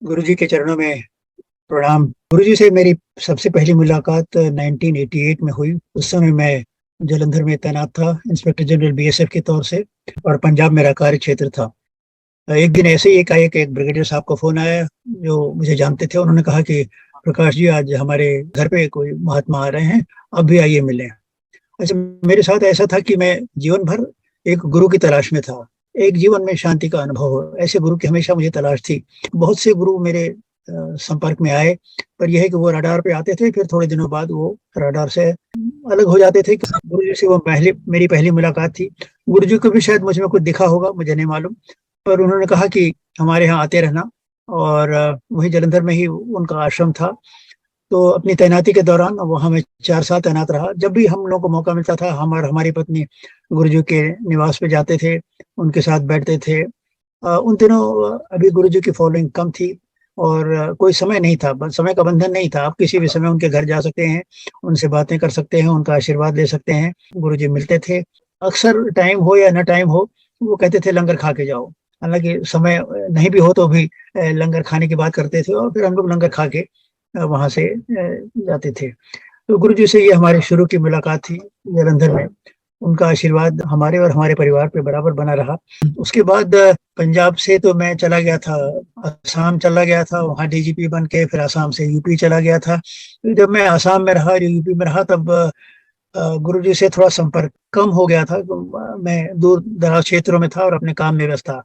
गुरुजी के चरणों में प्रणाम। गुरुजी से मेरी सबसे पहली मुलाकात 1988 में हुई। उस समय मैं जालंधर में तैनात था, इंस्पेक्टर जनरल बीएसएफ के तौर से, और पंजाब मेरा कार्य क्षेत्र था। एक दिन ऐसे ही एकाएक एक ब्रिगेडियर साहब का फोन आया जो मुझे जानते थे। उन्होंने कहा कि प्रकाश जी, आज हमारे घर पे कोई महात्मा आ रहे हैं, अब भी आइए मिलें। अच्छा, मेरे साथ ऐसा था कि मैं जीवन भर एक गुरु की तलाश में था। एक जीवन में शांति का अनुभव हो, ऐसे गुरु की हमेशा मुझे तलाश थी। बहुत से गुरु मेरे संपर्क में आए, पर यह है कि वो रडार पे आते थे, फिर थोड़े दिनों बाद वो रडार से अलग हो जाते थे। गुरु जी से वो मेरी पहली मुलाकात थी। गुरु जी को भी शायद मुझ में कुछ दिखा होगा, मुझे नहीं मालूम, पर उन्होंने कहा कि हमारे यहाँ आते रहना। और वही जालंधर में ही उनका आश्रम था। तो अपनी तैनाती के दौरान वहां मैं 4 साल तैनात रहा। जब भी हम लोगों को मौका मिलता था, हम और हमारी पत्नी गुरुजी के निवास पे जाते थे, उनके साथ बैठते थे। उन दिनों अभी गुरुजी की फॉलोइंग कम थी, और कोई समय नहीं था, समय का बंधन नहीं था। आप किसी भी समय उनके घर जा सकते हैं, उनसे बातें कर सकते हैं, उनका आशीर्वाद ले सकते हैं। गुरुजी मिलते थे। अक्सर टाइम हो या न टाइम हो, वो कहते थे लंगर खा के जाओ। हालांकि समय नहीं भी हो तो भी लंगर खाने की बात करते थे, और फिर हम लोग लंगर खा के वहां से जाते थे। तो गुरु जी से ये हमारी शुरू की मुलाकात थी जालंधर में। उनका आशीर्वाद हमारे और हमारे परिवार पे बराबर बना रहा। उसके बाद पंजाब से तो मैं चला गया था, असम चला गया था, वहाँ डीजीपी बन के। फिर असम से यूपी चला गया था। तो जब मैं असम में रहा, यूपी में रहा, तब गुरु जी से थोड़ा संपर्क कम हो गया था। मैं दूर दराज क्षेत्रों में था और अपने काम में व्यस्त था।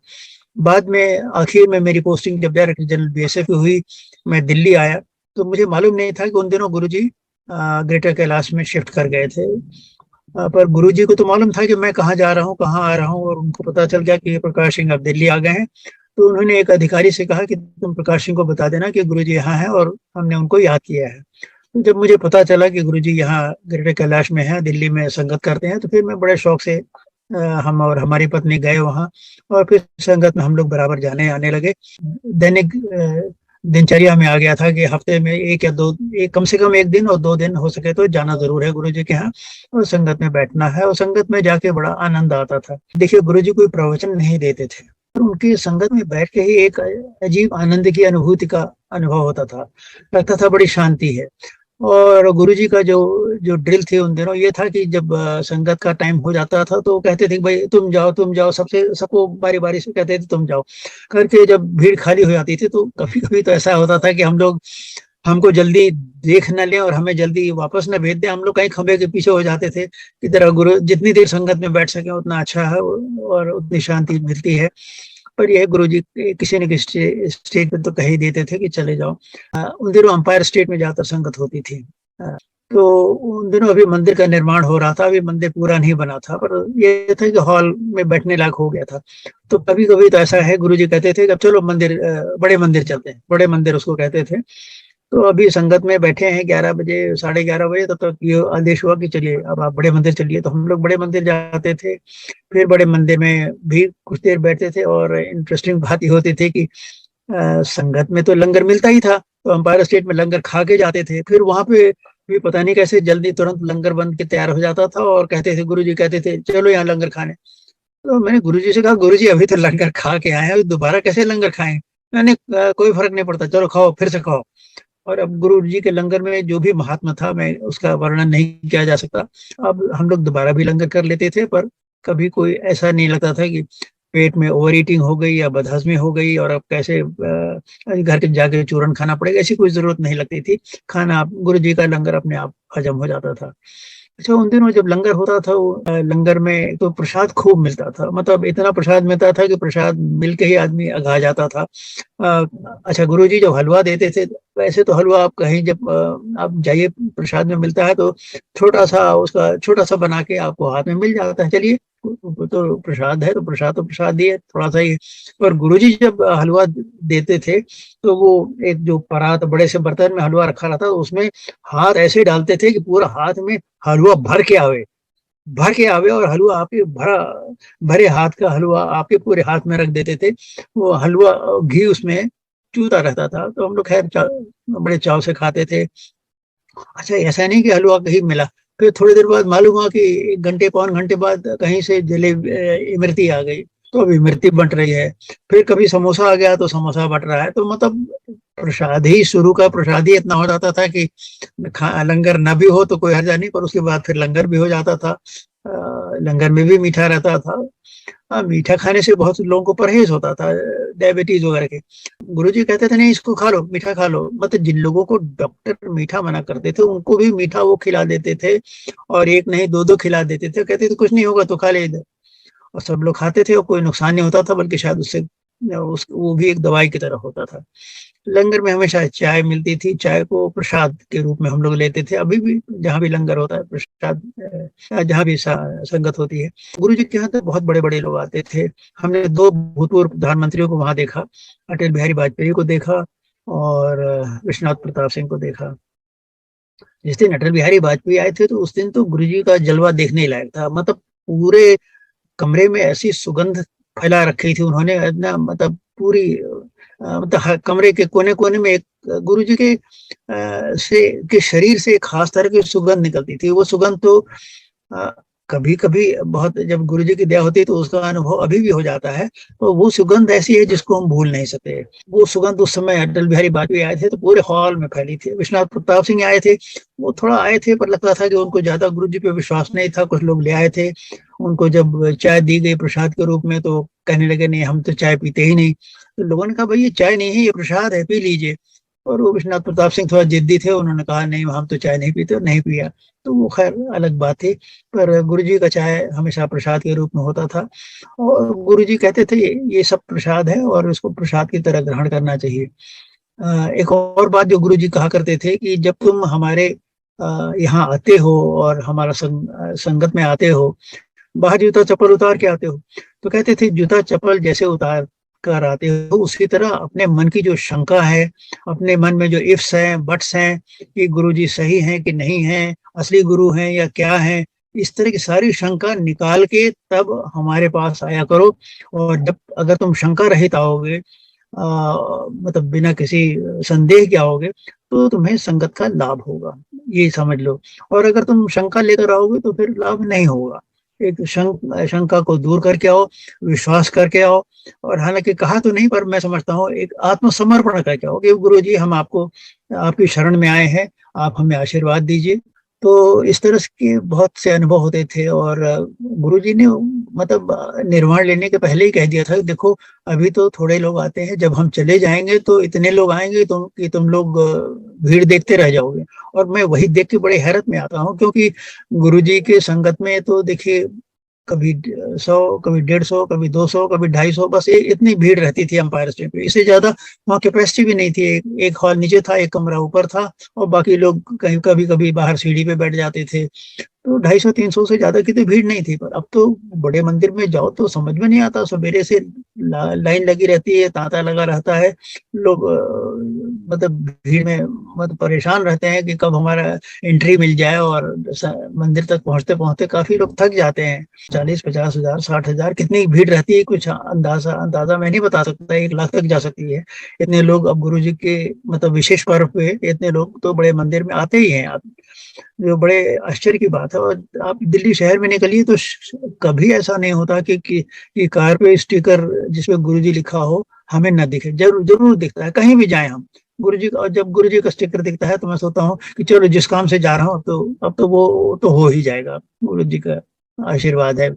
बाद में आखिर में मेरी पोस्टिंग जब डायरेक्टर जनरल बीएसएफ की हुई, मैं दिल्ली आया। तो मुझे मालूम नहीं था कि उन दिनों गुरुजी ग्रेटर कैलाश में शिफ्ट कर गए थे। पर गुरुजी को तो मालूम था कि मैं कहाँ जा रहा हूँ, कहाँ आ रहा हूँ, और उनको पता चल गया कि प्रकाश सिंह अब दिल्ली आ गए हैं। तो उन्होंने एक अधिकारी से कहा कि तुम प्रकाश सिंह को बता देना कि गुरुजी यहाँ हैं और हमने उनको याद किया है। तो जब मुझे पता चला कि गुरुजी यहाँ ग्रेटर कैलाश में हैं, दिल्ली में संगत करते हैं, तो फिर मैं बड़े शौक से हम और हमारी पत्नी गए वहाँ। और फिर संगत में हम लोग बराबर जाने आने लगे। दैनिक दिनचर्या में आ गया था कि हफ्ते में एक या दो, एक कम से कम एक दिन और 2 दिन हो सके तो जाना जरूर है गुरु जी के यहाँ, और संगत में बैठना है। और संगत में जाके बड़ा आनंद आता था। देखिए, गुरु जी कोई प्रवचन नहीं देते थे, पर उनकी संगत में बैठ के ही एक अजीब आनंद की अनुभूति का अनुभव होता था। लगता था बड़ी शांति है। और गुरुजी का जो जो ड्रिल थी उन दिनों, ये था कि जब संगत का टाइम हो जाता था तो कहते थे कि भाई तुम जाओ, तुम जाओ, सबसे सबको बारी बारी से कहते थे तुम जाओ करके। जब भीड़ खाली हो जाती थी तो कभी कभी तो ऐसा होता था कि हम लोग, हमको जल्दी देख न लें और हमें जल्दी वापस न भेज दें। हम लोग कहीं खंबे के पीछे हो जाते थे कि तरह गुरु जितनी देर संगत में बैठ सके उतना अच्छा है और उतनी शांति मिलती है। पर यह गुरु जी किसी न किसी स्टेज पे तो कह ही देते थे कि चले जाओ। उन दिनों अंपायर स्टेट में ज्यादातर संगत होती थी। तो उन दिनों अभी मंदिर का निर्माण हो रहा था, अभी मंदिर पूरा नहीं बना था, पर ये था कि हॉल में बैठने लायक हो गया था। तो कभी कभी तो ऐसा है, गुरुजी कहते थे कि अब चलो मंदिर, बड़े मंदिर चलते हैं, बड़े मंदिर उसको कहते थे। तो अभी संगत में बैठे हैं 11 बजे, 11:30 बजे, तब तक ये आदेश हुआ कि चलिए अब आप बड़े मंदिर चलिए। तो हम लोग बड़े मंदिर जाते थे। फिर बड़े मंदिर में भी कुछ देर बैठते थे। और इंटरेस्टिंग बात ये होती थी कि संगत में तो लंगर मिलता ही था, तो अंपायर स्टेट में लंगर खा के जाते थे। फिर वहां पे भी पता नहीं कैसे जल्दी तुरंत लंगर बन के तैयार हो जाता था, और कहते थे, गुरुजी कहते थे चलो यहाँ लंगर खाने। तो मैंने गुरुजी से कहा, गुरुजी अभी तो लंगर खा के आए हैं, दोबारा कैसे लंगर खाएं? मैंने कोई फर्क नहीं पड़ता, चलो खाओ, फिर से खाओ। और अब गुरु जी के लंगर में जो भी महात्मा था, मैं उसका वर्णन नहीं किया जा सकता। अब हम लोग दोबारा भी लंगर कर लेते थे, पर कभी कोई ऐसा नहीं लगता था कि पेट में ओवर ईटिंग हो गई या बदहजमी हो गई और अब कैसे घर के जाके चूरन खाना पड़ेगा, ऐसी कोई जरूरत नहीं लगती थी। खाना गुरु जी का लंगर अपने आप हजम हो जाता था। अच्छा, उन दिनों जब लंगर होता था, वो लंगर में तो प्रसाद खूब मिलता था। मतलब इतना प्रसाद मिलता था कि प्रसाद मिल के ही आदमी अघा जाता था। अच्छा, गुरुजी जब हलवा देते थे, वैसे तो हलवा आप कहीं जब आप जाइए प्रसाद में मिलता है तो छोटा सा, उसका छोटा सा बना के आपको हाथ में मिल जाता है। चलिए, वो तो प्रसाद है, तो प्रसाद दिए थोड़ा सा ही। और गुरुजी जब हलवा देते थे तो वो एक जो परात, बड़े से बर्तन में हलवा रखा रहता, उसमें हाथ ऐसे डालते थे कि पूरा हाथ में हलवा भर के आवे, और हलवा आपके भरे हाथ का हलवा आपके पूरे हाथ में रख देते थे। वो हलवा घी उसमें चूता रहता था, तो हम लोग खैर बड़े चाव से खाते थे। अच्छा, ऐसा नहीं कि हलवा कहीं मिला। फिर थोड़ी देर बाद मालूम हुआ कि 1 घंटे 1.25 घंटे बाद कहीं से जलेबी इमरती आ गई। तो अभी मिर्ची बंट रही है। फिर कभी समोसा आ गया तो समोसा बंट रहा है। तो मतलब प्रसाद ही, शुरू का प्रसाद ही इतना हो जाता था कि लंगर न भी हो तो कोई हर्जा नहीं, पर उसके बाद फिर लंगर भी हो जाता था। लंगर में भी मीठा रहता था। हाँ, मीठा खाने से बहुत लोगों को परहेज होता था, डायबिटीज वगैरह के। गुरुजी कहते थे नहीं, इसको खा लो, मीठा खा लो। मतलब जिन लोगों को डॉक्टर मीठा मना करते थे उनको भी मीठा वो खिला देते थे, और एक नहीं दो दो खिला देते थे। कहते थे कुछ नहीं होगा तो खा ले इधर। और सब लोग खाते थे और कोई नुकसान नहीं होता था, बल्कि शायद उससे वो भी एक दवाई की तरह होता था। लंगर में हमेशा चाय मिलती थी। चाय को प्रसाद के रूप में हम लोग लेते थे। अभी भी जहाँ भी लंगर होता है, प्रसाद जहाँ भी संगत होती है, गुरु जी के यहाँ तो बहुत बड़े बड़े लोग आते थे। हमने दो भूतपूर्व प्रधानमंत्रियों को वहां देखा। अटल बिहारी वाजपेयी को देखा और विश्वनाथ प्रताप सिंह को देखा। जिस दिन अटल बिहारी वाजपेयी आए थे तो उस दिन तो गुरु जी का जलवा देखने लायक था। मतलब पूरे कमरे में ऐसी सुगंध फैला रखी थी उन्होंने, ना मतलब पूरी मतलब हर कमरे के कोने कोने में एक गुरु जी के के शरीर से एक खास तरह की सुगंध निकलती थी। वो सुगंध तो कभी कभी बहुत, जब गुरु जी की दया होती है तो उसका अनुभव अभी भी हो जाता है। तो वो सुगंध ऐसी है जिसको हम भूल नहीं सकते। वो सुगंध उस समय अटल बिहारी वाजपेयी आए थे तो पूरे हॉल में फैली थी। विश्वनाथ प्रताप सिंह आए थे, वो थोड़ा आए थे पर लगता था कि उनको ज्यादा गुरु जी पे विश्वास नहीं था। कुछ लोग ले आए थे, उनको जब चाय दी गई प्रसाद के रूप में तो कहने लगे नहीं, हम तो चाय पीते ही नहीं। तो लोगों ने कहा भाई ये चाय नहीं है, ये प्रसाद है, पी लीजिए। और वो विश्वनाथ प्रताप सिंह थोड़ा जिद्दी थे, उन्होंने कहा नहीं हम तो चाय नहीं पीते, और नहीं पिया। तो वो खैर अलग बात थी। पर गुरु जी का चाय हमेशा प्रसाद के रूप में होता था। और गुरु जी कहते थे ये सब प्रसाद है और इसको प्रसाद की तरह ग्रहण करना चाहिए। एक और बात जो गुरु जी कहा करते थे कि जब तुम हमारे यहाँ आते हो और हमारा संगत में आते हो, बाहर जूता चप्पल उतार के आते हो। तो कहते थे जूता चप्पल जैसे उतार कर आते हो, उसी तरह अपने मन की जो शंका है, अपने मन में जो इफ्स हैं बट्स हैं कि गुरु जी सही हैं कि नहीं हैं, असली गुरु हैं या क्या हैं, इस तरह की सारी शंका निकाल के तब हमारे पास आया करो। और जब अगर तुम शंका रहित आओगे, मतलब बिना किसी संदेह के आओगे, तो तुम्हें संगत का लाभ होगा, ये समझ लो। और अगर तुम शंका लेकर आओगे तो फिर लाभ नहीं होगा। एक शंका को दूर करके आओ, विश्वास करके आओ। और हालांकि कहा तो नहीं, पर मैं समझता हूँ एक आत्मसमर्पण करके आओ कि गुरु जी हम आपको, आपकी शरण में आए हैं, आप हमें आशीर्वाद दीजिए। तो इस तरह के बहुत से अनुभव होते थे। और गुरु जी ने मतलब निर्वाण लेने के पहले ही कह दिया था कि देखो अभी तो थोड़े लोग आते हैं, जब हम चले जाएंगे तो इतने लोग आएंगे तुम लोग भीड़ देखते रह जाओगे। और मैं वही देख के बड़े हैरत में आता हूँ, क्योंकि गुरु जी के संगत में तो देखिए कभी 100, कभी 150, कभी 200, कभी 250, बस इतनी भीड़ रहती थी एम्पायर स्टेट पे। इससे ज्यादा वहाँ कैपेसिटी भी नहीं थी। एक हॉल नीचे था, एक कमरा ऊपर था, और बाकी लोग कहीं कभी कभी बाहर सीढ़ी पे बैठ जाते थे। तो 250-300 से ज्यादा की तो भीड़ नहीं थी। पर अब तो बड़े मंदिर में जाओ तो समझ में नहीं आता, सवेरे से लाइन लगी रहती है, तांता लगा रहता है। लोग मतलब भीड़ में मतलब परेशान रहते हैं कि कब हमारा एंट्री मिल जाए। और मंदिर तक पहुंचते पहुंचते काफी लोग थक जाते हैं। 40-50 हजार 60 हजार कितनी भीड़ रहती है, कुछ अंदाजा अंदाजा मैं नहीं बता सकता, 1 लाख तक जा सकती है। इतने लोग अब गुरु जी के मतलब विशेष पर्व पे इतने लोग तो बड़े मंदिर में आते ही हैं, जो बड़े आश्चर्य की बात है। और आप दिल्ली शहर में निकलिए तो कभी ऐसा नहीं होता कि कार पे स्टिकर जिसपे गुरुजी लिखा हो हमें न दिखे। जरूर जरूर दिखता है, कहीं भी जाए हम गुरु जी का। और जब गुरु जी का स्टिकर दिखता है तो मैं सोचता हूँ कि चलो जिस काम से जा रहा हूँ अब तो वो तो हो ही जाएगा, गुरु जी का आशीर्वाद है।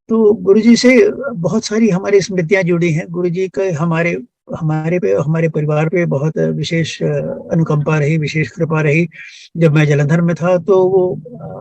तो गुरु जी से बहुत सारी हमारी स्मृतियां जुड़ी हैं। गुरु जी के हमारे हमारे पे, हमारे परिवार पे बहुत विशेष अनुकंपा रही, विशेष कृपा रही। जब मैं जलंधर में था तो वो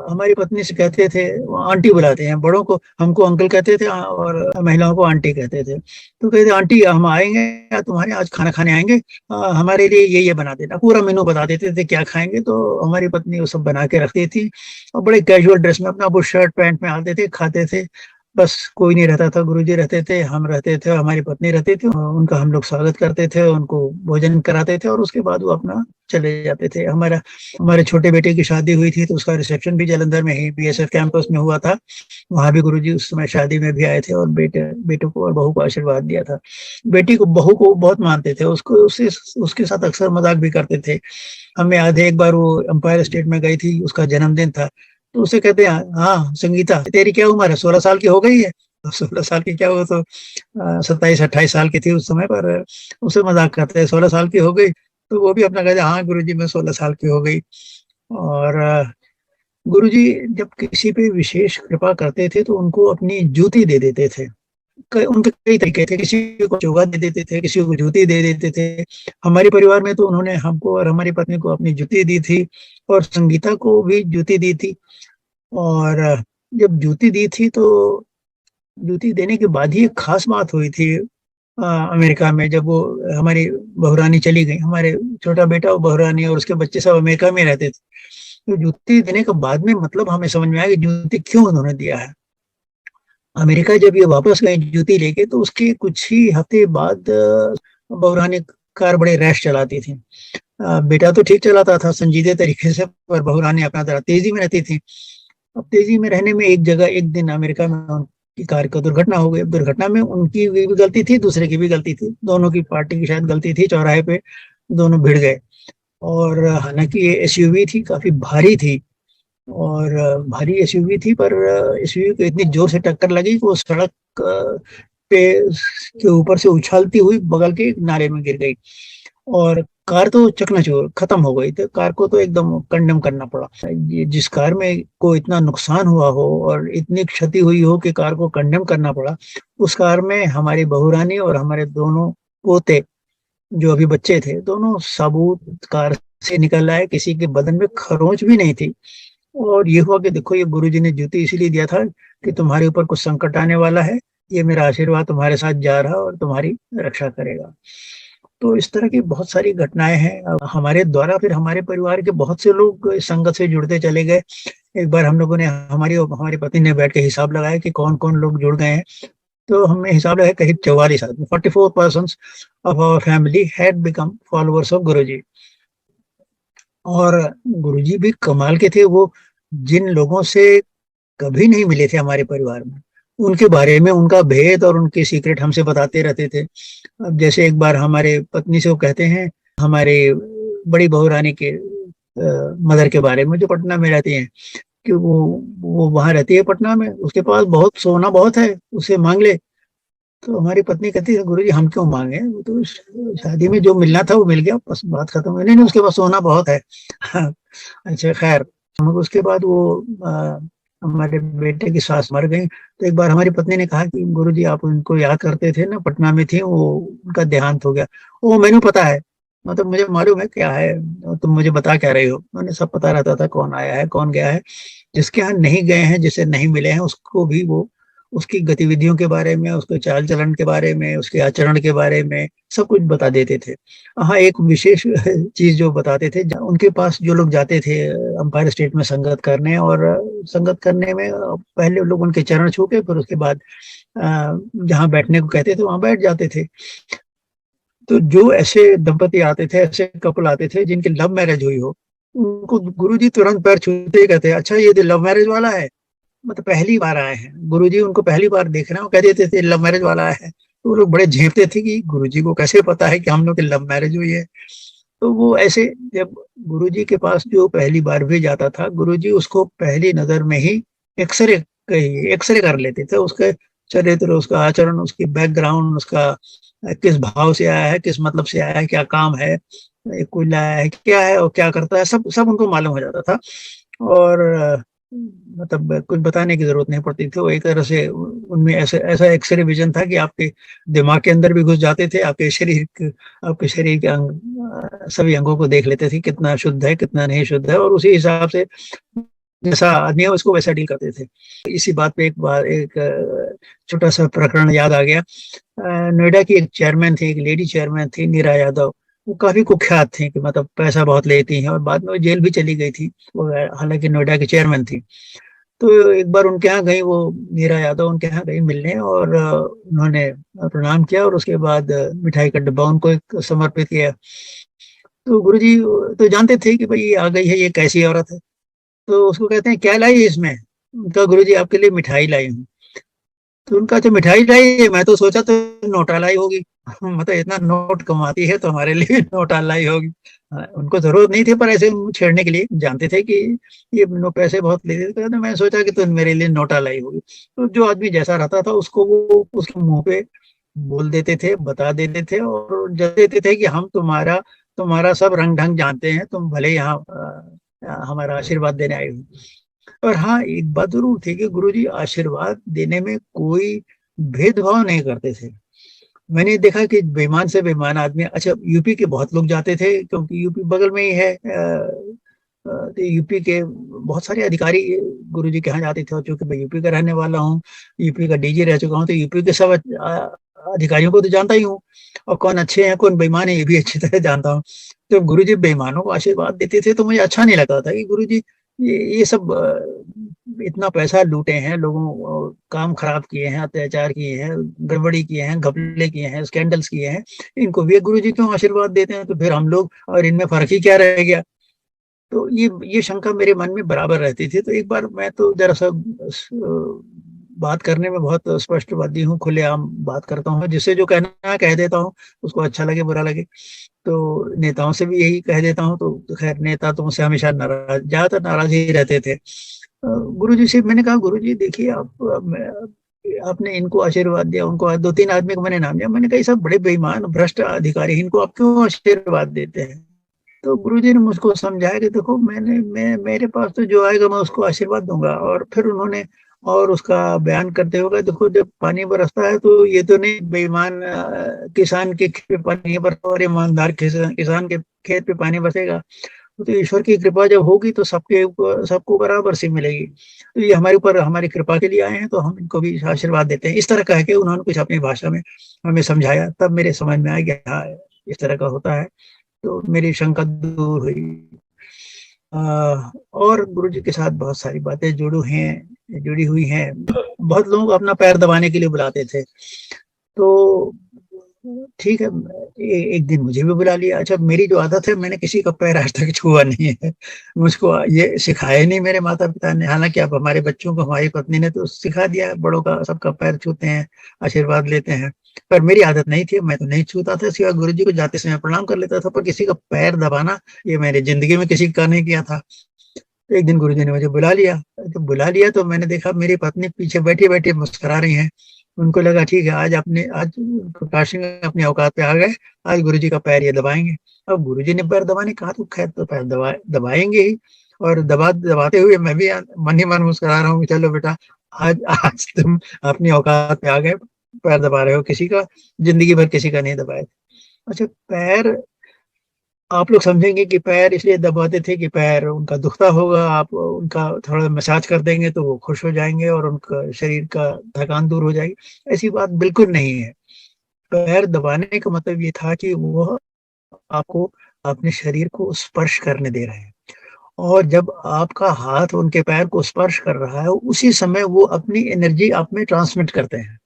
हमारी पत्नी से कहते थे, वो आंटी बुलाते हैं, बड़ों को हमको अंकल कहते थे और महिलाओं को आंटी कहते थे। तो कहते आंटी हम आएंगे तुम्हारे आज खाना खाने आएंगे, हमारे लिए ये बना देना। पूरा मेनू बता देते थे क्या खाएंगे। तो हमारी पत्नी वो सब बना के रखती थी, और बड़े कैजुअल ड्रेस में अपना वो शर्ट पैंट में आते थे, खाते थे। बस कोई नहीं रहता था, गुरुजी रहते थे, हम रहते थे, हमारी पत्नी रहती थी। उनका हम लोग स्वागत करते थे, उनको भोजन कराते थे, और उसके बाद वो अपना चले जाते थे। हमारे छोटे बेटे की शादी हुई थी तो उसका रिसेप्शन भी जालंधर में ही बीएसएफ कैंपस में हुआ था। वहां भी गुरुजी उस समय शादी में भी आए थे और बेटे को और बहू को आशीर्वाद दिया था। बेटी को, बहू को बहुत मानते थे, उसके साथ अक्सर मजाक भी करते थे। हमें याद है एक बार वो एम्पायर स्टेट में गई थी, उसका जन्मदिन था। तो उसे कहते हैं हाँ संगीता तेरी क्या उम्र है, 16 साल की हो गई है। 16 साल की क्या, वो तो 27-28 साल की थी उस समय पर। उससे मजाक करते हैं 16 साल की हो गई, तो वो भी अपना कहते हैं, हाँ गुरुजी मैं 16 साल की हो गई। और गुरुजी जब किसी पे विशेष कृपा करते थे तो उनको अपनी जूती दे देते थे। उनके कई तरीके थे, किसी को चोगा दे देते थे, किसी को जूती दे देते थे। हमारे परिवार में तो उन्होंने हमको और हमारी पत्नी को अपनी जूती दी थी, और संगीता को भी जूती दी थी। और जब जूती दी थी तो जूती देने के बाद ही एक खास बात हुई थी। अमेरिका में जब वो हमारी बहुरानी चली गई, हमारे छोटा बेटा और बहुरानी और उसके बच्चे सब अमेरिका में रहते थे, तो जूती देने के बाद में मतलब हमें समझ में आया कि जूती क्यों उन्होंने दिया है। अमेरिका जब ये वापस गए जूती लेके, तो उसके कुछ ही हफ्ते बाद बहुरानी कार बड़े रैश चलाती थी। बेटा तो ठीक चलाता था संजीदे तरीके से, पर बहुरानी अपना तरह तेजी में रहती थी। अब तेजी में रहने में एक जगह एक दिन अमेरिका में उनकी कार का दुर्घटना हो गई। दुर्घटना में उनकी भी गलती थी, दूसरे की भी गलती थी, दोनों की पार्टी की शायद गलती थी। चौराहे पे दोनों भिड़ गए। और हालांकि ये एसयूवी थी, काफी भारी थी, और भारी एसयूवी थी, पर एसयूवी को इतनी जोर से टक्कर लगी कि वो सड़क पे के ऊपर से उछालती हुई बगल के नाले में गिर गई। और कार तो चकनाचूर खत्म हो गई। तो कार को तो एकदम कंडेम करना पड़ा। जिस कार में को इतना नुकसान हुआ हो और इतनी क्षति हुई हो कि कार को कंडेम करना पड़ा, उस कार में हमारी बहुरानी और हमारे दोनों पोते, जो अभी बच्चे थे, दोनों साबुत कार से निकल आए। किसी के बदन में खरोंच भी नहीं थी। और ये हुआ कि देखो, ये गुरुजी ने जूती इसीलिए दिया था कि तुम्हारे ऊपर कुछ संकट आने वाला है, ये मेरा आशीर्वाद तुम्हारे साथ जा रहा और तुम्हारी रक्षा करेगा। तो इस तरह की बहुत सारी घटनाएं हैं। अब हमारे द्वारा फिर हमारे परिवार के बहुत से लोग इस संगत से जुड़ते चले गए। एक बार हम लोगों ने, हमारी और हमारी पत्नी ने बैठ के हिसाब लगाया कि कौन कौन लोग जुड़ गए हैं। तो हमने हिसाब लगाया, करीब 44 आदमी, 44 person of our family had become followers of Guruji. और गुरुजी भी कमाल के थे। वो जिन लोगों से कभी नहीं मिले थे हमारे परिवार में, उनके बारे में, उनका भेद और उनके सीक्रेट हमसे बताते रहते थे। अब जैसे एक बार हमारे पत्नी से वो कहते हैं, हमारे बड़ी बहू रानी के मदर के बारे में, जो पटना में रहती हैं, कि वो वहां रहती है पटना में, उसके पास बहुत सोना बहुत है, उसे मांग ले। तो हमारी पत्नी कहती है, गुरुजी हम क्यों मांगे, वो तो शादी में जो मिलना था वो मिल गया, बस बात खत्म हुई। नहीं नहीं, उसके पास सोना बहुत है। अच्छा खैर, उसके बाद वो हमारे बेटे की सास मर गई। तो एक बार हमारी पत्नी ने कहा कि गुरुजी आप उनको याद करते थे ना, पटना में थी वो, उनका देहांत हो गया। वो मैंने पता है, मतलब मुझे मालूम है क्या है, तुम मुझे बता क्या रही हो। मैंने सब पता रहता था, कौन आया है कौन गया है। जिसके यहाँ नहीं गए हैं, जिसे नहीं मिले हैं, उसको भी वो उसकी गतिविधियों के बारे में, उसके चाल चलन के बारे में, उसके आचरण के बारे में सब कुछ बता देते थे। हाँ, एक विशेष चीज जो बताते थे, उनके पास जो लोग जाते थे अंपायर स्टेट में संगत करने, और संगत करने में पहले लोग उनके चरण छू के, फिर उसके बाद जहाँ बैठने को कहते थे वहां बैठ जाते थे। तो जो ऐसे दंपति आते थे, ऐसे कपल आते थे जिनकी लव मैरिज हुई हो, उनको गुरुजी तुरंत पैर छूते ही कहते, अच्छा ये लव मैरिज वाला है। मतलब पहली बार आए हैं गुरुजी, उनको पहली बार देख रहे हैं, वो कह देते थे लव मैरिज वाला है। तो वो लोग बड़े झेपते थे कि गुरुजी को कैसे पता है कि हम लोग की लव मैरिज हुई है। तो वो ऐसे, जब गुरुजी के पास जो पहली बार भी जाता था, गुरुजी उसको पहली नजर में ही एक्सरे एक्सरे कर लेते थे, उसके चरित्र, उसका आचरण, उसकी बैकग्राउंड, उसका किस भाव से आया है, किस मतलब से आया है, क्या काम है, कोई लाया है क्या है और क्या करता है, सब सब उनको मालूम हो जाता था। और मतलब कुछ बताने की जरूरत नहीं पड़ती थी। वो एक तरह से उनमें ऐसा ऐसा एक्सरे विजन था कि आपके दिमाग के अंदर भी घुस जाते थे, आपके शरीर के सभी अंगों को देख लेते थे, कितना शुद्ध है कितना नहीं शुद्ध है, और उसी हिसाब से जैसा आदमी है उसको वैसा डील करते थे। इसी बात पे एक बार एक छोटा सा प्रकरण याद आ गया। नोएडा की एक चेयरमैन थी, एक लेडी चेयरमैन थी, नीरा यादव। वो काफी कुख्यात थी कि मतलब पैसा बहुत लेती हैं, और बाद में वो जेल भी चली गई थी। वो हालांकि नोएडा की चेयरमैन थी। तो एक बार उनके यहाँ गई, वो नीरा यादव उनके यहाँ गई मिलने, और उन्होंने प्रणाम किया, और उसके बाद मिठाई का डब्बा उनको एक समर्पित किया। तो गुरुजी तो जानते थे कि भाई ये आ गई है, ये कैसी औरत है। तो उसको कहते हैं क्या लाई है इसमें। उनका, गुरुजी आपके लिए मिठाई लाई हूँ। तो उनका अच्छा मिठाई लाई, मैं तो सोचा तो नोटा लाई होगी। मतलब इतना नोट कमाती है तो हमारे लिए नोटा लाई होगी। उनको जरूरत नहीं थी, पर ऐसे छेड़ने के लिए जानते थे कि ये नो पैसे बहुत लेते थे, तो मैं सोचा कि तुम मेरे लिए नोटा लाई होगी। तो जो आदमी जैसा रहता था उसको वो उसके मुंह पे बोल देते थे, बता देते थे, और जब देते थे कि हम तुम्हारा तुम्हारा सब रंग ढंग जानते हैं, तुम भले यहाँ हमारा आशीर्वाद देने आए हो। और हाँ, एक बात जरूर थी कि गुरुजी आशीर्वाद देने में कोई भेदभाव नहीं करते थे। मैंने देखा कि बेईमान से बेईमान आदमी, अच्छा यूपी के बहुत लोग जाते थे क्योंकि यूपी बगल में ही है, तो यूपी के बहुत सारे अधिकारी गुरुजी के यहाँ जाते थे, और चूंकि मैं यूपी का रहने वाला हूँ, यूपी का डीजी रह चुका हूँ, तो यूपी के सब अधिकारियों को तो जानता ही हूँ, और कौन अच्छे हैं कौन बेईमान है ये भी अच्छी तरह जानता हूँ। तो गुरुजी बेईमानों को आशीर्वाद देते थे तो मुझे अच्छा नहीं लगता था कि गुरुजी ये सब इतना पैसा लूटे हैं लोगों, काम खराब किए हैं, अत्याचार किए हैं, गड़बड़ी किए हैं, घपले किए हैं, स्कैंडल्स किए हैं, इनको भी गुरु जी क्यों आशीर्वाद देते हैं, तो फिर हम लोग और इनमें फर्क ही क्या रह गया। तो ये शंका मेरे मन में बराबर रहती थी। तो एक बार मैं तो जरा सा बात करने में बहुत स्पष्टवादी हूँ, खुलेआम बात करता हूँ, जिससे जो कहना है कह देता हूँ, उसको अच्छा लगे बुरा लगे। तो नेताओं से भी यही कह देता हूँ, तो खैर नेता तो मुझसे हमेशा नाराज, ज्यादातर नाराज ही रहते थे। गुरु जी से मैंने कहा, गुरु जी देखिए आपने इनको आशीर्वाद दिया, उनको, दो तीन आदमी को मैंने नाम दिया, मैंने कहा ये सब बड़े बेईमान भ्रष्ट अधिकारी, इनको आप क्यों आशीर्वाद देते हैं। तो गुरु जी ने मुझको समझाया कि देखो मैं मेरे पास तो जो आएगा मैं उसको आशीर्वाद दूंगा। और फिर उन्होंने और उसका बयान करते हुए, देखो जब पानी बरसता है तो ये तो नहीं बेईमान किसान के खेत पे पानी बरसा और ईमानदार किसान के खेत पे पानी बरसेगा, तो ईश्वर की कृपा जब होगी तो सबके ऊपर सबको बराबर से मिलेगी। तो ये हमारे ऊपर हमारी कृपा के लिए आए हैं तो हम इनको भी आशीर्वाद देते हैं। इस तरह कह के उन्होंने कुछ अपनी भाषा में हमें समझाया, तब मेरे समझ में आ गया हाँ इस तरह का होता है। तो मेरी शंका दूर हुई। और गुरु जी के साथ बहुत सारी बातें जुड़ी हुई हैं। बहुत लोग अपना पैर दबाने के लिए बुलाते थे, तो ठीक है, एक दिन मुझे भी बुला लिया। अच्छा मेरी जो आदत है, मैंने किसी का पैर आज तक छुआ नहीं है, मुझको ये सिखाया ही नहीं मेरे माता पिता ने। हालांकि अब हमारे बच्चों को हमारी पत्नी ने तो सिखा दिया है, बड़ों का सबका पैर छूते हैं, आशीर्वाद लेते हैं, पर मेरी आदत नहीं थी, मैं तो नहीं छूता था, सिवा गुरु जी को जाते समय प्रणाम कर लेता था, पर किसी का पैर दबाना ये मैंने जिंदगी में किसी का नहीं किया था। तो एक दिन गुरु जी ने मुझे बुला लिया, तो मैंने देखा मेरी पत्नी पीछे बैठी बैठी मुस्कुरा रही हैं। उनको लगा ठीक है, आज प्रकाश सिंह अपनी औकात पे आ गए, आज गुरुजी का पैर ये दबाएंगे। अब गुरुजी ने पैर दबाने कहा तो खैर तो पैर दबाएंगे ही। और दबाते हुए मैं भी मन ही मन मुस्कुरा रहा हूँ, चलो बेटा आज आज तुम अपनी औकात पे आ गए, पैर दबा रहे हो किसी का, जिंदगी भर किसी का नहीं दबाए। अच्छा पैर आप लोग समझेंगे कि पैर इसलिए दबाते थे कि पैर उनका दुखता होगा, आप उनका थोड़ा मसाज कर देंगे तो वो खुश हो जाएंगे और उनका शरीर का थकान दूर हो जाएगी। ऐसी बात बिल्कुल नहीं है। पैर दबाने का मतलब ये था कि वो आपको अपने शरीर को स्पर्श करने दे रहे हैं, और जब आपका हाथ उनके पैर को स्पर्श कर रहा है उसी समय वो अपनी एनर्जी आप में ट्रांसमिट करते हैं,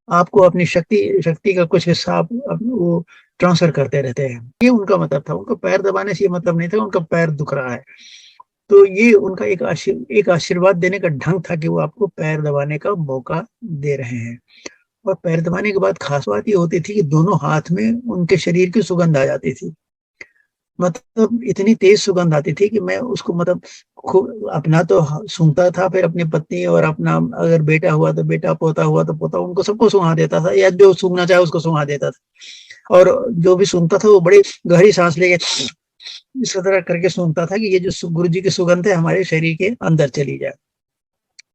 आपको अपनी शक्ति शक्ति का कुछ हिस्सा वो ट्रांसफर करते रहते हैं। ये उनका मतलब था, उनका पैर दबाने से ये मतलब नहीं था उनका पैर दुख रहा है। तो ये उनका एक आशीर्वाद देने का ढंग था कि वो आपको पैर दबाने का मौका दे रहे हैं। और पैर दबाने के बाद खास बात ये होती थी कि दोनों हाथ में उनके शरीर की सुगंध आ जाती थी। मतलब इतनी तेज सुगंध आती थी कि मैं उसको मतलब अपना तो सूंघता था, फिर अपनी पत्नी और अपना अगर बेटा हुआ तो बेटा, पोता हुआ तो पोता, उनको सबको सूंघा देता था, या जो सूंघना चाहे उसको सूंघा देता था। और जो भी सूंघता था वो बड़ी गहरी सांस लेके इस तरह करके सूंघता था कि ये जो गुरु जी की सुगंध है हमारे शरीर के अंदर चली जाए।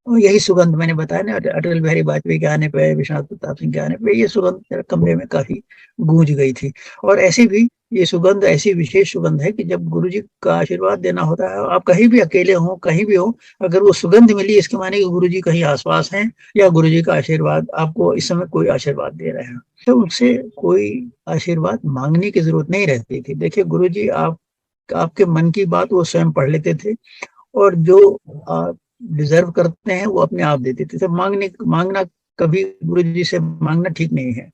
और यही सुगंध मैंने बताया ना, अटल बिहारी वाजपेयी के आने पे, विश्वनाथ प्रताप सिंह के आने पे ये सुगंध मेरे कमरे में काफी गूंज गई थी। और ऐसी भी ये सुगंध ऐसी विशेष सुगंध है कि जब गुरुजी का आशीर्वाद देना होता है, आप कहीं भी अकेले हो कहीं भी हो, अगर वो सुगंध मिली इसके माने कि गुरुजी कहीं आसपास हैं, या गुरुजी का आशीर्वाद आपको इस समय कोई आशीर्वाद दे रहे हैं। तो उनसे कोई आशीर्वाद मांगने की जरूरत नहीं रहती थी। देखिए गुरुजी आपके मन की बात वो स्वयं पढ़ लेते थे, और जो डिजर्व करते हैं वो अपने आप दे देते थे। मांगना कभी गुरु जी से मांगना ठीक नहीं है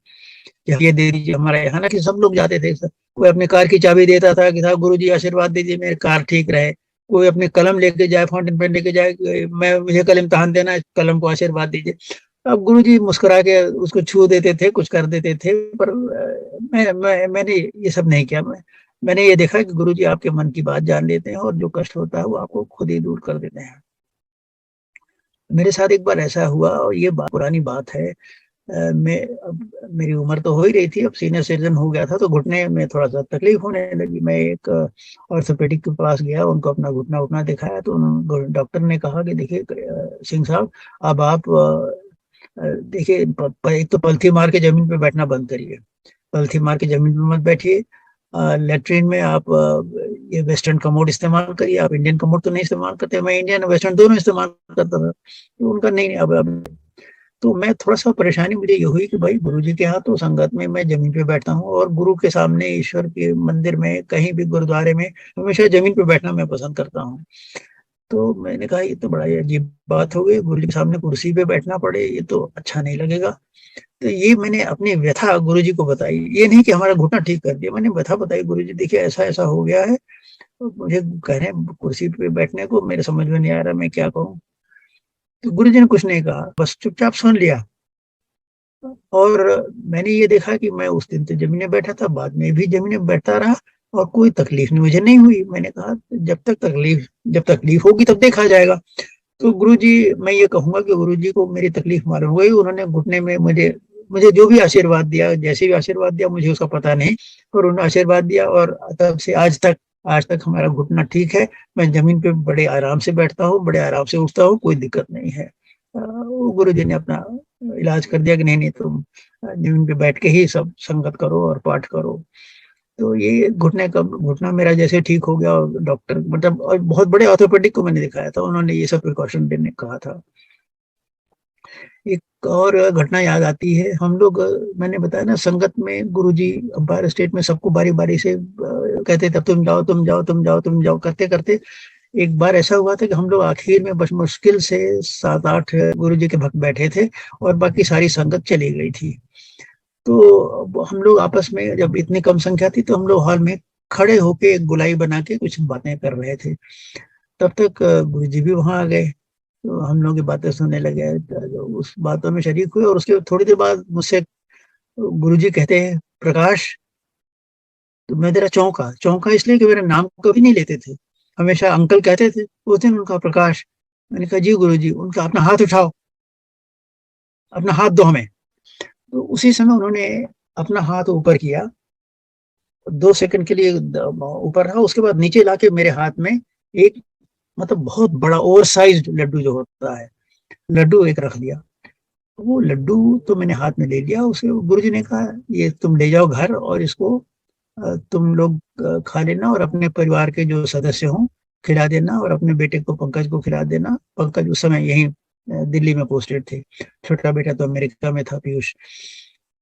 कि ये दे दीजिए। हमारे यहाँ ना कि सब लोग जाते थे, कोई अपने कार की चाबी देता था कि साहब गुरु जी आशीर्वाद दीजिए मेरी कार ठीक रहे, कोई अपने कलम लेके जाए, फाउंटेन पेन लेके जाए, मैं मुझे कल इम्तहान देना है, कलम को आशीर्वाद दीजिए। अब गुरुजी मुस्कुरा के उसको छू देते थे, कुछ कर देते थे, पर मैंने ये सब नहीं किया। मैंने ये देखा कि गुरुजी आपके मन की बात जान लेते हैं और जो कष्ट होता है वो आपको खुद ही दूर कर देते हैं। मेरे साथ एक बार ऐसा हुआ, और ये पुरानी बात है। मैं अब मेरी उम्र तो हो ही रही थी, अब सीनियर सिटीजन हो गया था, तो घुटने में थोड़ा सा तकलीफ होने लगी। मैं एक ऑर्थोपेडिक के पास गया, उनको अपना घुटना उठना दिखाया, तो डॉक्टर ने कहा कि देखिए सिंह साहब, अब आप देखिए एक तो पलथी मार के जमीन पे बैठना बंद करिए। पलथी मार के जमीन पे मत बैठिए। लेटरिन में आप ये वेस्टर्न कमोड इस्तेमाल करिए। आप इंडियन कमोड तो नहीं इस्तेमाल करते, मैं इंडियन वेस्टर्न दोनों इस्तेमाल करता था, तो उनका नहीं, अब तो मैं थोड़ा सा परेशानी मुझे ये हुई कि भाई गुरुजी के यहाँ तो संगत में मैं जमीन पे बैठता हूँ, और गुरु के सामने, ईश्वर के मंदिर में, कहीं भी गुरुद्वारे में हमेशा जमीन पे बैठना मैं पसंद करता हूँ। तो मैंने कहा ये तो बड़ा ही अजीब बात हो गई, गुरु जी के सामने कुर्सी पे बैठना पड़े, ये तो अच्छा नहीं लगेगा। तो ये मैंने अपनी व्यथा गुरु जी को बताई। ये नहीं कि हमारा घुटना ठीक कर दिया, मैंने व्यथा बताई, गुरु जी देखिए ऐसा ऐसा हो गया है, तो मुझे कह रहे हैं कुर्सी पे बैठने को, मेरे समझ में नहीं आ रहा मैं क्या करूं। तो गुरु जी ने कुछ नहीं कहा, बस चुपचाप सुन लिया। और मैंने ये देखा कि मैं उस दिन तो जमीन में बैठा था, बाद में भी जमीन में बैठता रहा, और कोई तकलीफ नहीं मुझे नहीं हुई। मैंने कहा जब तकलीफ होगी तब देखा जाएगा। तो गुरुजी, मैं ये कहूंगा कि गुरुजी को मेरी तकलीफ मालूम हुई, उन्होंने घुटने में मुझे मुझे जो भी आशीर्वाद दिया, जैसे भी आशीर्वाद दिया मुझे उसका पता नहीं, पर उन्होंने आशीर्वाद दिया, और तब से आज तक हमारा घुटना ठीक है। मैं जमीन पे बड़े आराम से बैठता हूँ, बड़े आराम से उठता हूँ, कोई दिक्कत नहीं है। गुरु जी ने अपना इलाज कर दिया कि नहीं नहीं, तुम जमीन पे बैठ के ही सब संगत करो और पाठ करो। तो ये घुटना मेरा जैसे ठीक हो गया, और डॉक्टर मतलब, और बहुत बड़े ऑर्थोपेडिक को मैंने दिखाया था, उन्होंने ये सब प्रिकॉशन देने कहा था। एक और घटना याद आती है, हम लोग मैंने बताया ना, संगत में गुरुजी अंपायर स्टेट में सबको बारी बारी से कहते थे तुम जाओ तुम जाओ तुम जाओ तुम जाओ, करते करते एक बार ऐसा हुआ था कि हम लोग आखिर में बस मुश्किल से 7-8 गुरुजी के भक्त बैठे थे, और बाकी सारी संगत चली गई थी। तो हम लोग आपस में, जब इतनी कम संख्या थी, तो हम लोग हॉल में खड़े होके एक गोलाई बना के कुछ बातें कर रहे थे। तब तक गुरु जी भी वहां आ गए, तो हम लोग की बातें सुनने लगे, तो उस बातों में शरीक हुए, और उसके थोड़ी देर बाद मुझसे गुरु जी कहते हैं, प्रकाश। तो मैं जरा चौंका चौंका इसलिए कि मेरा नाम कभी नहीं लेते थे, हमेशा अंकल कहते थे। उस दिन उनका प्रकाश। मैंने कहा जी गुरु जी। उनका अपना हाथ उठाओ, अपना हाथ दो हमें। तो उसी समय उन्होंने अपना हाथ ऊपर किया, 2 सेकंड के लिए ऊपर रहा, उसके बाद नीचे लाके मेरे हाथ में एक, मतलब बहुत बड़ा ओवर साइज लड्डू जो होता है, लड्डू एक रख दिया। वो लड्डू तो मैंने हाथ में ले लिया, उसे गुरुजी ने कहा ये तुम ले जाओ घर, और इसको तुम लोग खा लेना, और अपने परिवार के जो सदस्य हों खिला देना, और अपने बेटे को पंकज को खिला देना। पंकज उस समय यहीं दिल्ली में पोस्टेड थे, छोटा बेटा तो अमेरिका में था, पीयूष।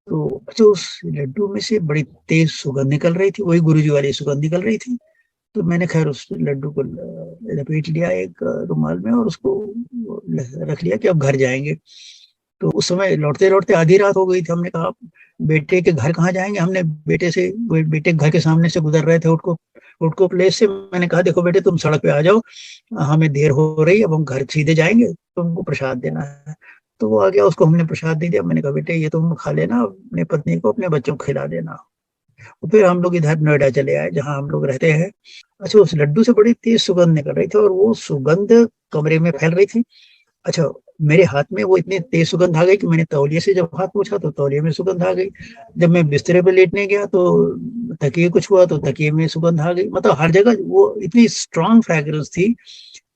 तो अच्छा, उस लड्डू में से बड़ी तेज सुगंध निकल रही थी, वही गुरुजी वाली सुगंध निकल रही थी। तो मैंने खैर उस लड्डू को लपेट लिया एक रुमाल में, और उसको रख लिया कि अब घर जाएंगे। तो उस समय लौटते लौटते आधी रात हो गई थी। हमने कहा बेटे के घर कहाँ जाएंगे, हमने बेटे के घर के सामने से गुजर रहे थे, उठको प्लेस से। मैंने कहा देखो बेटे, तुम सड़क पे आ जाओ, हमें देर हो रही है, अब हम घर सीधे जाएंगे, तुमको प्रसाद देना है। तो वो आ गया, उसको हमने प्रसाद दे दिया। मैंने कहा बेटे ये तुम खा लेना, अपने पत्नी को अपने बच्चों को खिला देना। और फिर हम लोग इधर नोएडा चले आए, जहाँ हम लोग रहते हैं। अच्छा, उस लड्डू से बड़ी तेज सुगंध निकल रही थी, और वो सुगंध कमरे में फैल रही थी। अच्छा, मेरे हाथ में वो इतनी तेज सुगंध आ गई कि मैंने तौलिए से जब हाथ पोंछा तो तौलिए में सुगंध आ गई। जब मैं बिस्तरे पे लेटने गया तो तकिए कुछ हुआ तो तकिए में सुगंध आ गई। मतलब हर जगह वो इतनी स्ट्रांग फ्रेग्रेंस थी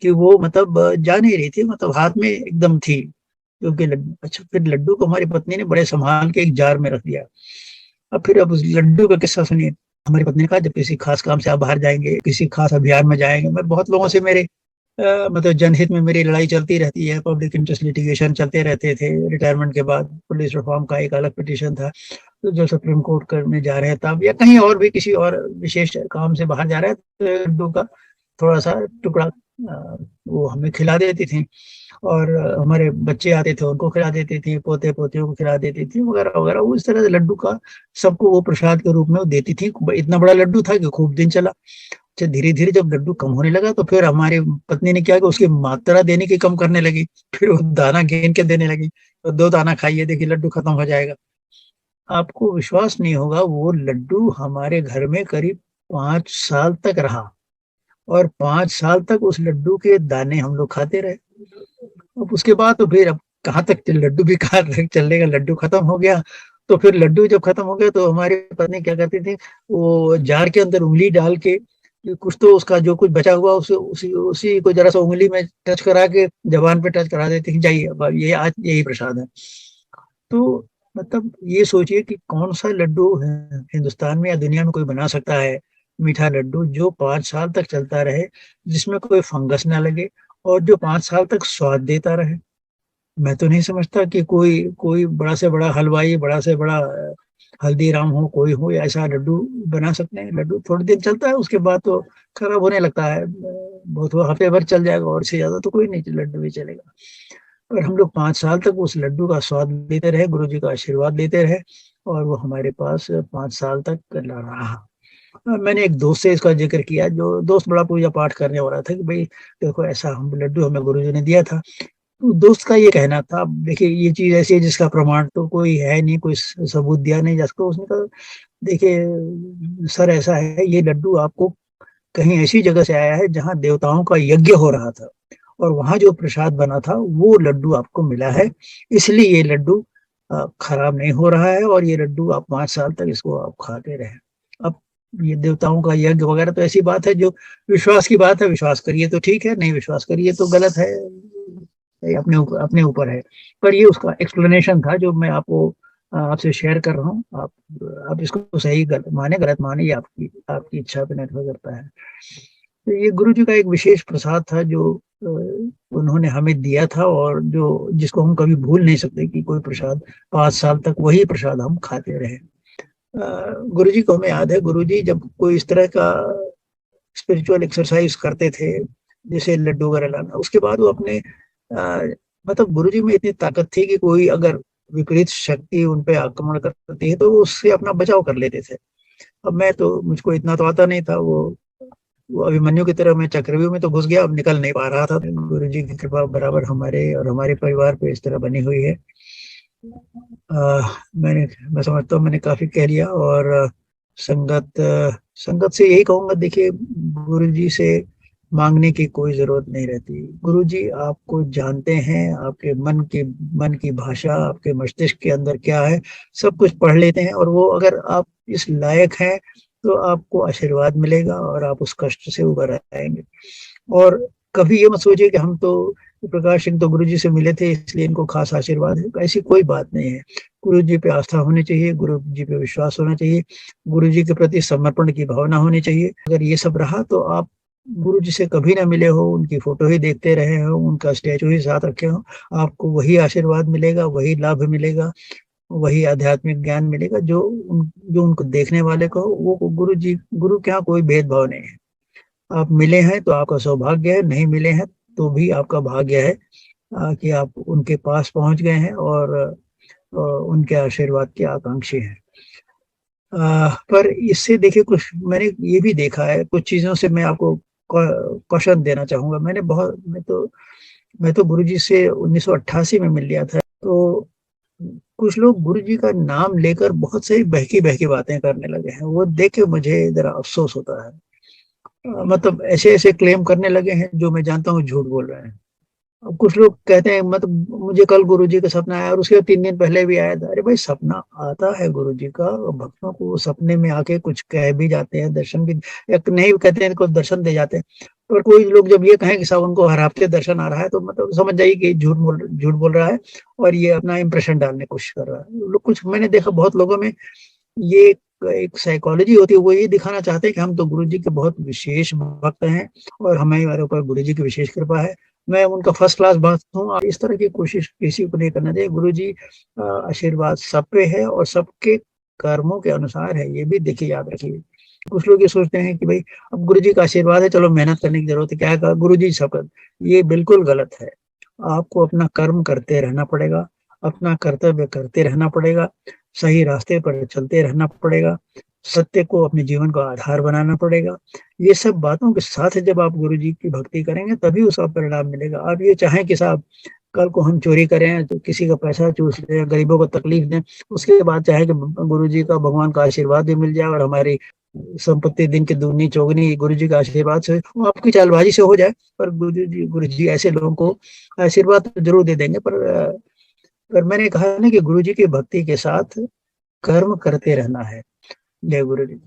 कि वो मतलब जा नहीं रही थी, मतलब हाथ में एकदम थी। क्योंकि अच्छा, फिर लड्डू को हमारी पत्नी ने बड़े संभाल के एक जार में रख दिया। अब उस लड्डू का किस्सा सुनिए। हमारी पत्नी ने कहा जब किसी खास काम से आप बाहर जाएंगे, किसी खास अभियान में जाएंगे, मैं बहुत लोगों से मेरे मतलब जनहित में मेरी लड़ाई चलती रहती है, पब्लिक इंटरेस्ट लिटिगेशन चलते रहते थे। रिटायरमेंट के बाद पुलिस रिफॉर्म का एक अलग पिटीशन था, तो जो सुप्रीम कोर्ट करने जा रहे हैं तब, या कहीं और भी किसी और विशेष काम से बाहर जा रहे हैं, तो लड्डू का थोड़ा सा टुकड़ा वो हमें खिला देती थी। और हमारे बच्चे आते थे उनको खिला देती थी, पोते पोतियों को खिला देती थी, वगैरह वगैरह। वो इस तरह से लड्डू का सबको वो प्रसाद के रूप में वो देती थी। इतना बड़ा लड्डू था कि खूब दिन चला। धीरे धीरे जब लड्डू कम होने लगा तो फिर हमारी पत्नी ने क्या कि उसकी मात्रा देने की कम करने लगी, फिर वो दाना गिन के देने लगी, तो 2 दाना खाइए, देखिए लड्डू खत्म हो जाएगा। आपको विश्वास नहीं होगा, वो लड्डू हमारे घर में करीब 5 साल तक रहा, और 5 साल तक उस लड्डू के दाने हम लोग खाते रहे। अब उसके बाद तो फिर अब कहाँ तक लड्डू भी कहाँ तक चलेगा, लड्डू खत्म हो गया। तो फिर लड्डू जब खत्म हो गया तो हमारी पत्नी क्या करती थी, वो जार के अंदर उंगली डाल के कुछ तो उसका जो कुछ बचा हुआ उसे उसी उसी को जरा सा उंगली में टच करा के जबान पे टच करा देती थी, जाइए अब ये आज यही प्रसाद है। तो मतलब ये सोचिए कि कौन सा लड्डू हिंदुस्तान में या दुनिया में कोई बना सकता है, मीठा लड्डू जो 5 साल तक चलता रहे, जिसमें कोई फंगस ना लगे, और जो 5 साल तक स्वाद देता रहे। मैं तो नहीं समझता कि कोई कोई बड़ा से बड़ा हलवाई, बड़ा से बड़ा हल्दीराम हो, कोई हो, ऐसा लड्डू बना सकते हैं। लड्डू थोड़े दिन चलता है, उसके बाद तो खराब होने लगता है, बहुत हुआ हफ्ते भर चल जाएगा, और से ज्यादा तो कोई नहीं लड्डू भी चलेगा। और हम लोग 5 साल तक उस लड्डू का स्वाद लेते रहे, गुरु जी का आशीर्वाद लेते रहे, और वो हमारे पास 5 साल तक रहा। मैंने एक दोस्त से इसका जिक्र किया, जो दोस्त बड़ा पूजा पाठ करने वाला था, कि भाई देखो ऐसा हम लड्डू हमें गुरु जी ने दिया था। तो दोस्त का ये कहना था, देखिए ये चीज ऐसी है जिसका प्रमाण तो कोई है नहीं, कोई सबूत दिया नहीं जा सकता। उसने कहा देखिए सर, ऐसा है, ये लड्डू आपको कहीं ऐसी जगह से आया है जहाँ देवताओं का यज्ञ हो रहा था, और वहां जो प्रसाद बना था वो लड्डू आपको मिला है, इसलिए ये लड्डू खराब नहीं हो रहा है, और ये लड्डू आप 5 साल तक इसको आप खाते रहे। अब ये देवताओं का यज्ञ वगैरह तो ऐसी बात है जो विश्वास की बात है, विश्वास करिए तो ठीक है, नहीं विश्वास करिए तो गलत है, ये अपने ऊपर है। पर ये उसका एक्सप्लेनेशन था जो मैं आपको आपसे शेयर कर रहा हूँ। आप इसको सही गलत माने गलत माने, ये आपकी आपकी इच्छा पे निर्भर करता है। तो ये गुरु जी का एक विशेष प्रसाद था जो उन्होंने हमें दिया था, और जो जिसको हम कभी भूल नहीं सकते, कि कोई प्रसाद 5 साल तक वही प्रसाद हम खाते रहे। गुरु जी को हमें याद है, गुरु जी जब कोई इस तरह का स्पिरिचुअल एक्सरसाइज करते थे, जैसे लड्डू वगैरह लाना, उसके बाद वो अपने मतलब गुरु जी में इतनी ताकत थी कि कोई अगर विपरीत शक्ति उन पे आक्रमण करती है तो वो उससे अपना बचाव कर लेते थे। अब मैं तो मुझको इतना तो आता नहीं था, वो अभिमन्यु की तरह मैं चक्रव्यूह में तो घुस गया, अब निकल नहीं पा रहा था। गुरु जी की कृपा बराबर हमारे और हमारे परिवार पे इस तरह बनी हुई है। मैं समझता हूँ मैंने काफी कह लिया, और संगत से यही कहूंगा, देखिए गुरु जी से मांगने की कोई जरूरत नहीं रहती। गुरु जी आपको जानते हैं, आपके मन की भाषा, आपके मस्तिष्क के अंदर क्या है, सब कुछ पढ़ लेते हैं, और वो अगर आप इस लायक हैं तो आपको आशीर्वाद मिलेगा, और आप उस कष्ट से उबर आएंगे। और कभी ये मत सोचिए कि हम तो प्रकाश सिंह तो गुरु जी से मिले थे इसलिए इनको खास आशीर्वाद है, ऐसी कोई बात नहीं है। गुरु जी पे आस्था होनी चाहिए, गुरु जी पे विश्वास होना चाहिए, गुरु जी के प्रति समर्पण की भावना होनी चाहिए। अगर ये सब रहा तो आप गुरु जी से कभी ना मिले हो, उनकी फोटो ही देखते रहे हो, उनका स्टैचू ही साथ रखे हो, आपको वही आशीर्वाद मिलेगा, वही लाभ मिलेगा, वही आध्यात्मिक ज्ञान मिलेगा जो उनको देखने वाले को हो। वो गुरु के यहाँ कोई भेदभाव नहीं है। आप मिले हैं तो आपका सौभाग्य है, नहीं मिले हैं तो भी आपका भाग्य है, कि आप उनके पास पहुंच गए हैं, और उनके आशीर्वाद के आकांक्षी हैं। पर इससे देखिए, कुछ मैंने ये भी देखा है, कुछ चीजों से मैं आपको क्वेश्चन देना चाहूंगा। मैं तो गुरुजी से 1988 में मिल लिया था। तो कुछ लोग गुरुजी का नाम लेकर बहुत सारी बहकी बहकी बातें करने लगे हैं, वो देख के मुझे जरा अफसोस होता है। मतलब ऐसे ऐसे क्लेम करने लगे हैं जो मैं जानता हूँ झूठ बोल रहे हैं। अब कुछ लोग कहते हैं, मतलब मुझे कल गुरुजी का सपना आया, और उसके 3 दिन पहले भी आया था। अरे भाई, सपना आता है गुरुजी का, और भक्तों को वो सपने में आके कुछ कह भी जाते हैं, दर्शन भी एक नहीं कहते हैं, कुछ दर्शन दे जाते हैं। और कोई लोग जब ये कहें कि साहब उनको हर हफ्ते दर्शन आ रहा है, तो मतलब समझ जाइए कि झूठ बोल रहा है, और ये अपना इंप्रेशन डालने की कोशिश कर रहा है। लोग कुछ मैंने देखा बहुत लोगों में, ये एक साइकोलॉजी होती है, वो ये दिखाना चाहते हैं कि हम तो गुरु जी के बहुत विशेष भक्त हैं, और हमारे ऊपर गुरु जी की विशेष कृपा है, मैं उनका फर्स्ट क्लास भक्त हूँ। और इस तरह की कोशिश किसी को नहीं करना चाहिए। गुरु जी आशीर्वाद सब पे है, और सबके कर्मों के अनुसार है, ये भी देखिए, याद रखिए। कुछ लोग ये सोचते हैं कि भाई अब गुरु जी का आशीर्वाद है, चलो मेहनत करने की जरूरत है, क्या है गुरु जी सब। ये बिल्कुल गलत है। आपको अपना कर्म करते रहना पड़ेगा, अपना कर्तव्य करते रहना पड़ेगा, सही रास्ते पर चलते रहना पड़ेगा, सत्य को अपने जीवन का आधार बनाना पड़ेगा। ये सब बातों के साथ जब आप गुरु जी की भक्ति करेंगे तभी उसका परिणाम मिलेगा। आप ये चाहें कि साहब कल को हम चोरी करें तो किसी का पैसा चूस लें, गरीबों को तकलीफ दें, उसके बाद चाहे कि गुरु जी का भगवान का आशीर्वाद भी मिल जाए और हमारी संपत्ति दिन की दुगनी चौगनी गुरु जी का आशीर्वाद से वो आपकी चालबाजी से हो जाए। पर गुरु जी ऐसे लोगों को आशीर्वाद तो जरूर दे देंगे। पर मैंने कहा ना कि गुरु जी की भक्ति के साथ कर्म करते रहना है। जय गुरु जी।